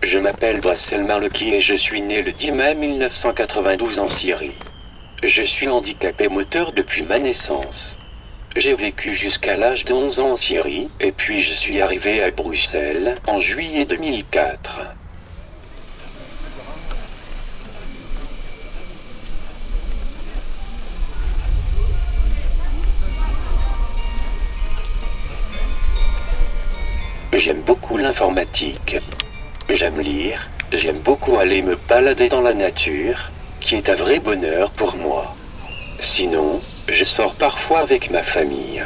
Je m'appelle Bassel Marleki et je suis né le 10 mai 1992 en Syrie. Je suis handicapé moteur depuis ma naissance. J'ai vécu jusqu'à l'âge de 11 ans en Syrie, et puis je suis arrivé à Bruxelles en juillet 2004. J'aime beaucoup l'informatique. J'aime lire, j'aime beaucoup aller me balader dans la nature, qui est un vrai bonheur pour moi. Sinon, je sors parfois avec ma famille.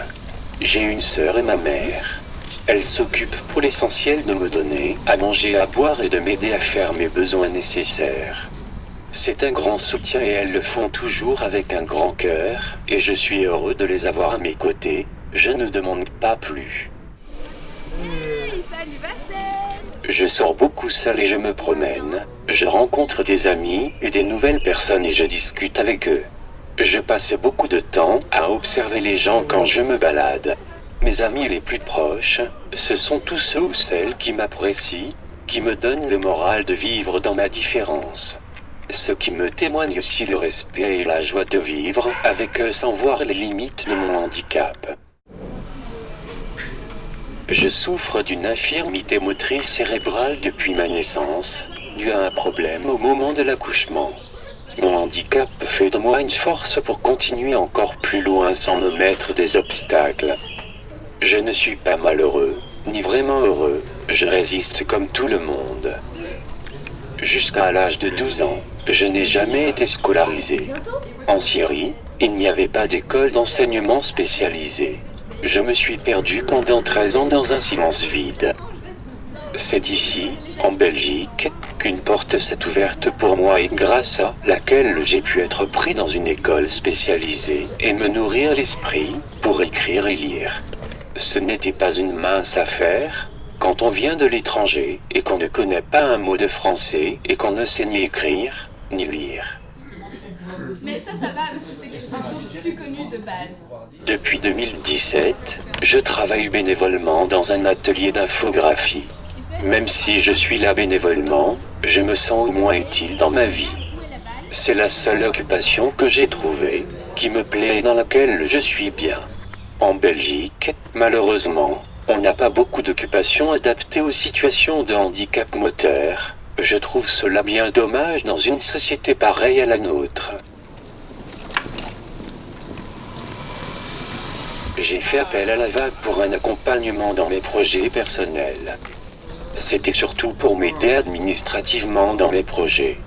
J'ai une sœur et ma mère. Elles s'occupent pour l'essentiel de me donner à manger, à boire et de m'aider à faire mes besoins nécessaires. C'est un grand soutien et elles le font toujours avec un grand cœur, et je suis heureux de les avoir à mes côtés. Je ne demande pas plus. Hey, salut Bassel! Je sors beaucoup seul et je me promène. Je rencontre des amis et des nouvelles personnes et je discute avec eux. Je passe beaucoup de temps à observer les gens quand je me balade. Mes amis les plus proches, ce sont tous ceux ou celles qui m'apprécient, qui me donnent le moral de vivre dans ma différence. Ceux qui me témoignent aussi le respect et la joie de vivre avec eux sans voir les limites de mon handicap. Je souffre d'une infirmité motrice cérébrale depuis ma naissance, due à un problème au moment de l'accouchement. Mon handicap fait de moi une force pour continuer encore plus loin sans me mettre des obstacles. Je ne suis pas malheureux, ni vraiment heureux, je résiste comme tout le monde. Jusqu'à l'âge de 12 ans, je n'ai jamais été scolarisé. En Syrie, il n'y avait pas d'école d'enseignement spécialisée. Je me suis perdu pendant 13 ans dans un silence vide. C'est ici, en Belgique, qu'une porte s'est ouverte pour moi et grâce à laquelle j'ai pu être pris dans une école spécialisée et me nourrir l'esprit pour écrire et lire. Ce n'était pas une mince affaire, quand on vient de l'étranger et qu'on ne connaît pas un mot de français et qu'on ne sait ni écrire, ni lire. Mais ça va parce que c'est quelque chose de plus connu de base. Depuis 2017, je travaille bénévolement dans un atelier d'infographie. Même si je suis là bénévolement, je me sens au moins utile dans ma vie. C'est la seule occupation que j'ai trouvée, qui me plaît et dans laquelle je suis bien. En Belgique, malheureusement, on n'a pas beaucoup d'occupations adaptées aux situations de handicap moteur. Je trouve cela bien dommage dans une société pareille à la nôtre. J'ai fait appel à la vague pour un accompagnement dans mes projets personnels. C'était surtout pour m'aider administrativement dans mes projets.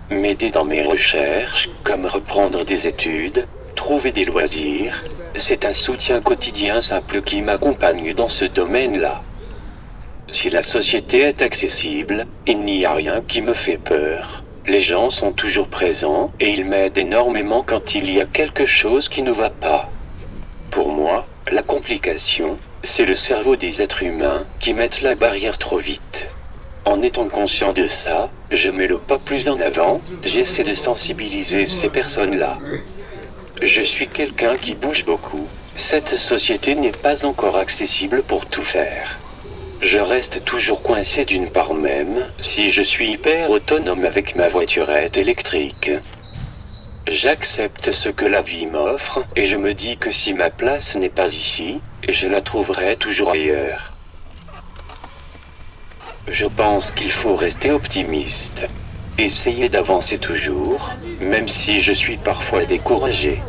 M'aider dans mes recherches, comme reprendre des études, trouver des loisirs. C'est un soutien quotidien simple qui m'accompagne dans ce domaine-là. Si la société est accessible, il n'y a rien qui me fait peur. Les gens sont toujours présents et ils m'aident énormément quand il y a quelque chose qui ne va pas. Pour moi, la complication, c'est le cerveau des êtres humains qui mettent la barrière trop vite. En étant conscient de ça, je mets le pas plus en avant, j'essaie de sensibiliser ces personnes-là. Je suis quelqu'un qui bouge beaucoup. Cette société n'est pas encore accessible pour tout faire. Je reste toujours coincé d'une part même, si je suis hyper autonome avec ma voiturette électrique. J'accepte ce que la vie m'offre, et je me dis que si ma place n'est pas ici, je la trouverai toujours ailleurs. Je pense qu'il faut rester optimiste. Essayer d'avancer toujours, même si je suis parfois découragé.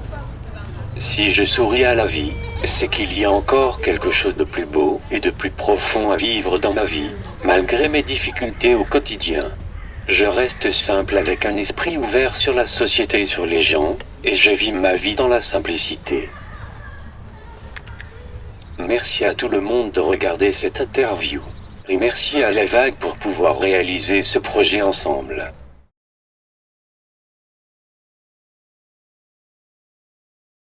Si je souris à la vie, c'est qu'il y a encore quelque chose de plus beau et de plus profond à vivre dans ma vie, malgré mes difficultés au quotidien. Je reste simple avec un esprit ouvert sur la société et sur les gens, et je vis ma vie dans la simplicité. Merci à tout le monde de regarder cette interview. Et merci à La Vague pour pouvoir réaliser ce projet ensemble.